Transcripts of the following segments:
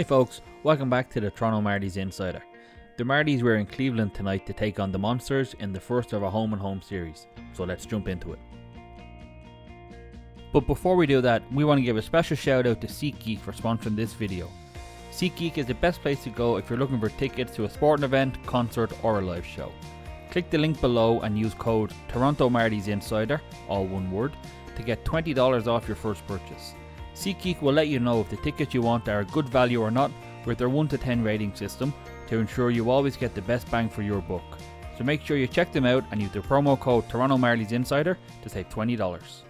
Hey folks, welcome back to the Toronto Marlies Insider. The Marlies were in Cleveland tonight to take on the Monsters in the first of a home-and-home series, so let's jump into it. But before we do that, we want to give a special shout out to SeatGeek for sponsoring this video. SeatGeek is the best place to go if you're looking for tickets to a sporting event, concert or a live show. Click the link below and use code Toronto Marlies Insider, all one word, to get $20 off your first purchase. SeatGeek will let you know if the tickets you want are a good value or not with their 1 to 10 rating system to ensure you always get the best bang for your buck. So make sure you check them out and use the promo code Toronto Marlies Insider to save $20.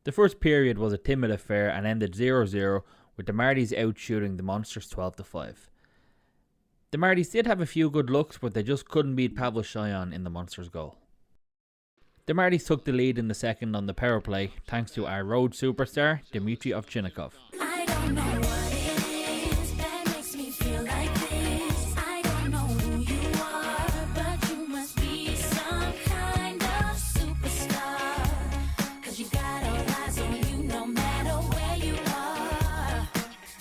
The first period was a timid affair and ended 0-0 with the Marlies outshooting the Monsters 12-5. The Marlies did have a few good looks, but they just couldn't beat Pavel Shayan in the Monsters' goal. The Marlies took the lead in the second on the power play thanks to our road superstar Dmitry Ovchinnikov. I don't know what it is that makes me feel like this. I don't know who you are, but you must be some kind of superstar. 'Cause you got all eyes on you no matter where you are.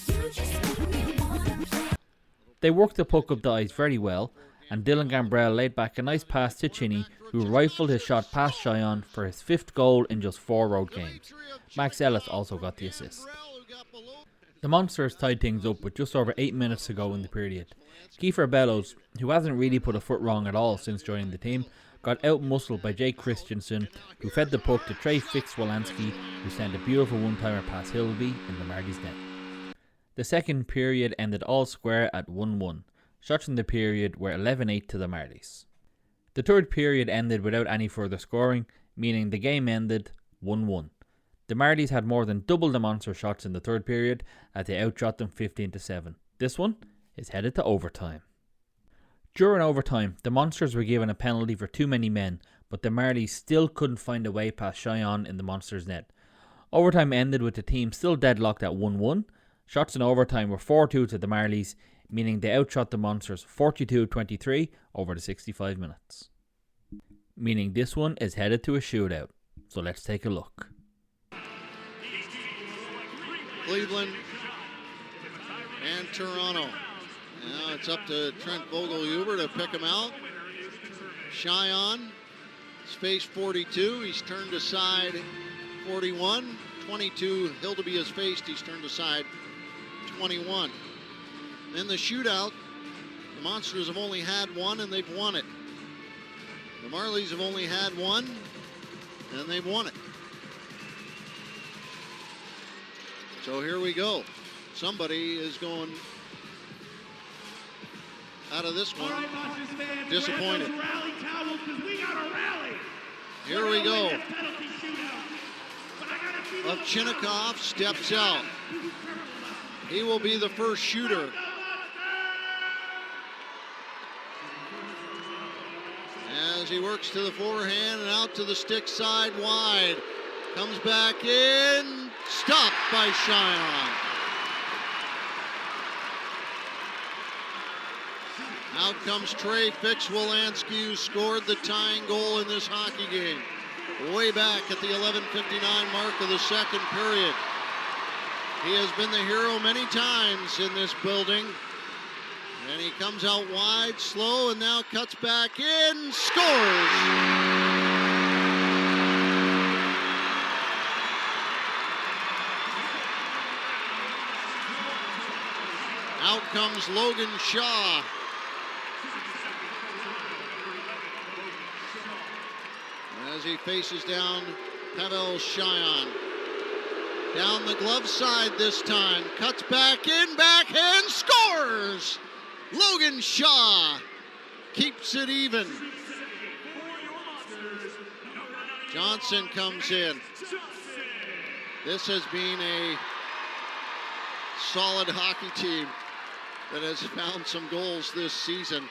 You just make me wanna play. They worked the puck up the ice very well, and Dylan Gambrell laid back a nice pass to Chinny, who rifled his shot past Shayan for his 5th goal in just 4 road games. Max Ellis also got the assist. The Monsters tied things up with just over 8 minutes to go in the period. Kiefer Bellows, who hasn't really put a foot wrong at all since joining the team, got out-muscled by Jake Christensen, who fed the puck to Trey Fix-Wolanski, who sent a beautiful one-timer past Hillby in the Marlies net. The second period ended all square at 1-1. Shots in the period were 11-8 to the Marlies. The third period ended without any further scoring, meaning the game ended 1-1. The Marlies had more than double the Monster shots in the third period as they outshot them 15-7. This one is headed to overtime. During overtime, the Monsters were given a penalty for too many men, but the Marlies still couldn't find a way past Shayan in the Monsters' net. Overtime ended with the team still deadlocked at 1-1. Shots in overtime were 4-2 to the Marlies, meaning they outshot the Monsters 42-23 over the 65 minutes. Meaning this one is headed to a shootout. So let's take a look. Cleveland and Toronto. Now it's up to Trent Vogelhuber to pick him out. Shayan, space 42. He's turned aside 41. 22, Hildeby is faced. He's turned aside 21. In the shootout, the Monsters have only had one and they've won it. The Marlies have only had one and they've won it. So here we go. Somebody is going out of this one disappointed. Here we go. Ovchinnikov steps out. He will be the first shooter. As he works to the forehand and out to the stick side wide. Comes back in. Stopped by Shayan. Out comes Trey Fix-Wolanski, who scored the tying goal in this hockey game. Way back at the 11:59 mark of the second period. He has been the hero many times in this building. And he comes out wide, slow, and now cuts back in, scores! Out comes Logan Shaw. As he faces down Pavel Shayan. Down the glove side this time. Cuts back in, backhand, scores! Logan Shaw keeps it even. Johnson comes in. This has been a solid hockey team that has found some goals this season,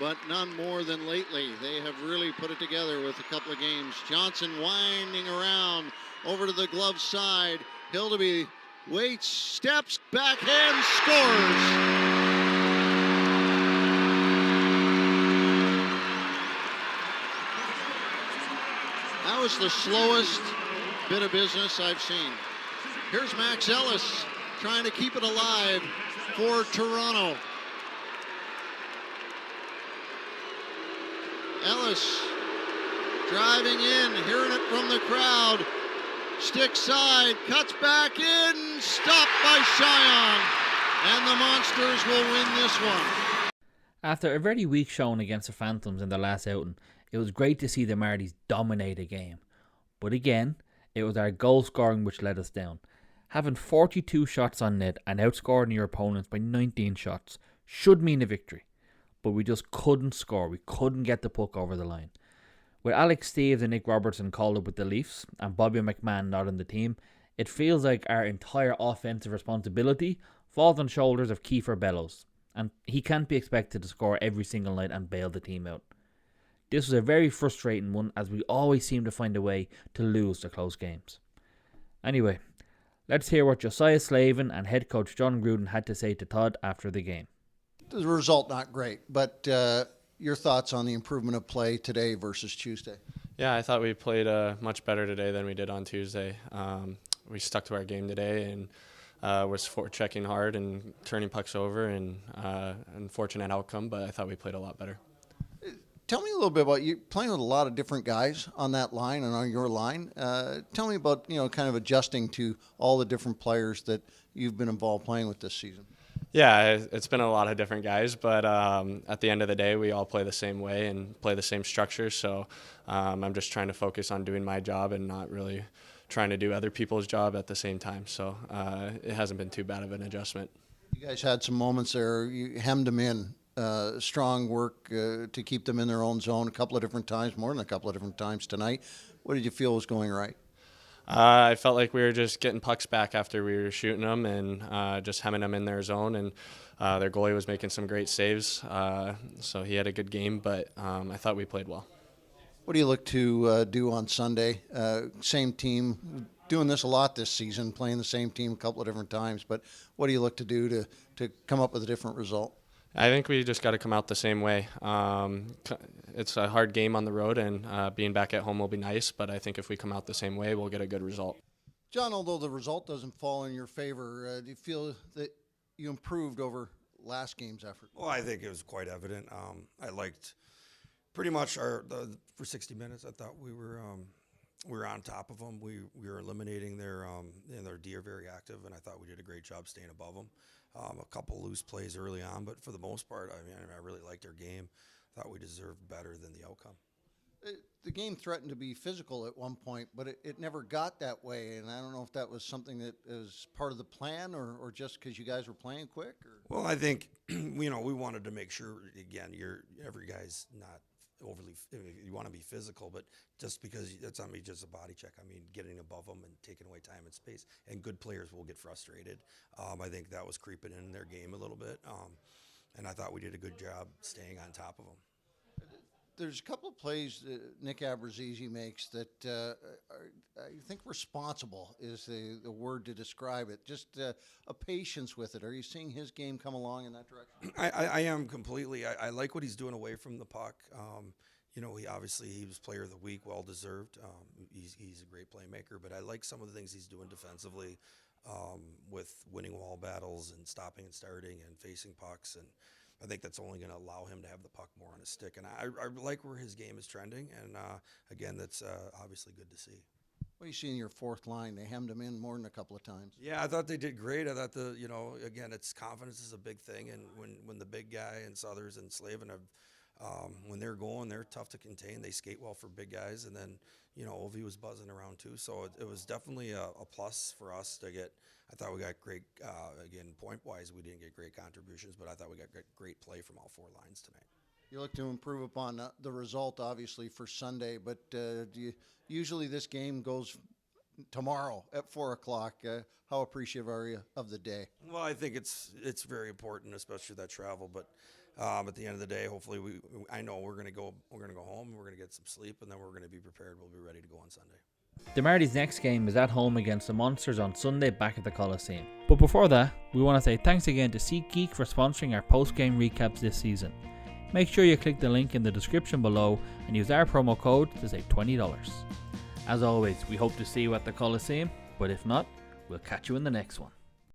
but none more than lately. They have really put it together with a couple of games. Johnson winding around over to the glove side. Hildeby waits, steps, backhand, scores! That was the slowest bit of business I've seen. Here's Max Ellis trying to keep it alive for Toronto. Ellis driving in, hearing it from the crowd. Stick side, cuts back in, stopped by Cheyenne. And the Monsters will win this one. After a very weak showing against the Phantoms in their last outing, it was great to see the Marlies dominate a game. But again, it was our goal scoring which let us down. Having 42 shots on net and outscoring your opponents by 19 shots should mean a victory. But we just couldn't score. We couldn't get the puck over the line. With Alex Steeves and Nick Robertson called up with the Leafs and Bobby McMahon not on the team, it feels like our entire offensive responsibility falls on shoulders of Kiefer Bellows, and he can't be expected to score every single night and bail the team out. This was a very frustrating one, as we always seem to find a way to lose the close games. Anyway, let's hear what Josiah Slavin and head coach John Gruden had to say to Todd after the game. The result not great, but your thoughts on the improvement of play today versus Tuesday? Yeah, I thought we played much better today than we did on Tuesday. We stuck to our game today and was checking hard and turning pucks over, and unfortunate outcome, but I thought we played a lot better. Tell me a little bit about you playing with a lot of different guys on that line and on your line. Tell me about, kind of adjusting to all the different players that you've been involved playing with this season. Yeah, it's been a lot of different guys, but at the end of the day, we all play the same way and play the same structure. So I'm just trying to focus on doing my job and not really trying to do other people's job at the same time. So it hasn't been too bad of an adjustment. You guys had some moments there. You hemmed them in. Strong work to keep them in their own zone a couple of different times, more than a couple of different times tonight. What did you feel was going right? I felt like we were just getting pucks back after we were shooting them and just hemming them in their zone, and their goalie was making some great saves. So he had a good game, but I thought we played well. What do you look to do on Sunday? Same team, doing this a lot this season, playing the same team a couple of different times, but what do you look to do to come up with a different result? I think we just got to come out the same way. It's a hard game on the road, and being back at home will be nice, but I think if we come out the same way, we'll get a good result. John, although the result doesn't fall in your favor, do you feel that you improved over last game's effort? Well, I think it was quite evident. I liked pretty much for 60 minutes. I thought we were on top of them. We were eliminating their D are very active, and I thought we did a great job staying above them. A couple loose plays early on, but for the most part, I really liked their game. Thought we deserved better than the outcome. The game threatened to be physical at one point, but it never got that way, and I don't know if that was something that was part of the plan or just because you guys were playing quick. Well, I think we wanted to make sure, again, every guy's not overly, you want to be physical, but just because that's not me, just a body check. I mean, getting above them and taking away time and space, and good players will get frustrated. I think that was creeping in their game a little bit, and I thought we did a good job staying on top of them. There's a couple of plays that Nick Abruzzese makes that I think responsible is the word to describe it. Just a patience with it. Are you seeing his game come along in that direction? I am completely. I like what he's doing away from the puck. He was player of the week, well deserved. He's a great playmaker, but I like some of the things he's doing defensively with winning wall battles and stopping and starting and facing pucks, and I think that's only going to allow him to have the puck more on his stick. And I like where his game is trending, and again, that's obviously good to see. What do you see in your fourth line? They hemmed him in more than a couple of times. Yeah, I thought they did great. I thought again, it's confidence is a big thing, and when the big guy and Southers and Slavin have, when they're going, they're tough to contain. They skate well for big guys, and then Ovi was buzzing around too. So it was definitely a plus for us to get. I thought we got great, again, point-wise, we didn't get great contributions, but I thought we got great play from all four lines tonight. You look to improve upon the result, obviously, for Sunday, but usually this game goes tomorrow at 4 o'clock. How appreciative are you of the day? Well, I think it's very important, especially that travel, but at the end of the day, hopefully I know we're going to go home, we're going to get some sleep, and then we're going to be prepared. We'll be ready to go on Sunday. The Marlies' next game is at home against the Monsters on Sunday back at the Coliseum. But before that, we want to say thanks again to SeatGeek for sponsoring our post-game recaps this season. Make sure you click the link in the description below and use our promo code to save $20. As always, we hope to see you at the Coliseum, but if not, we'll catch you in the next one.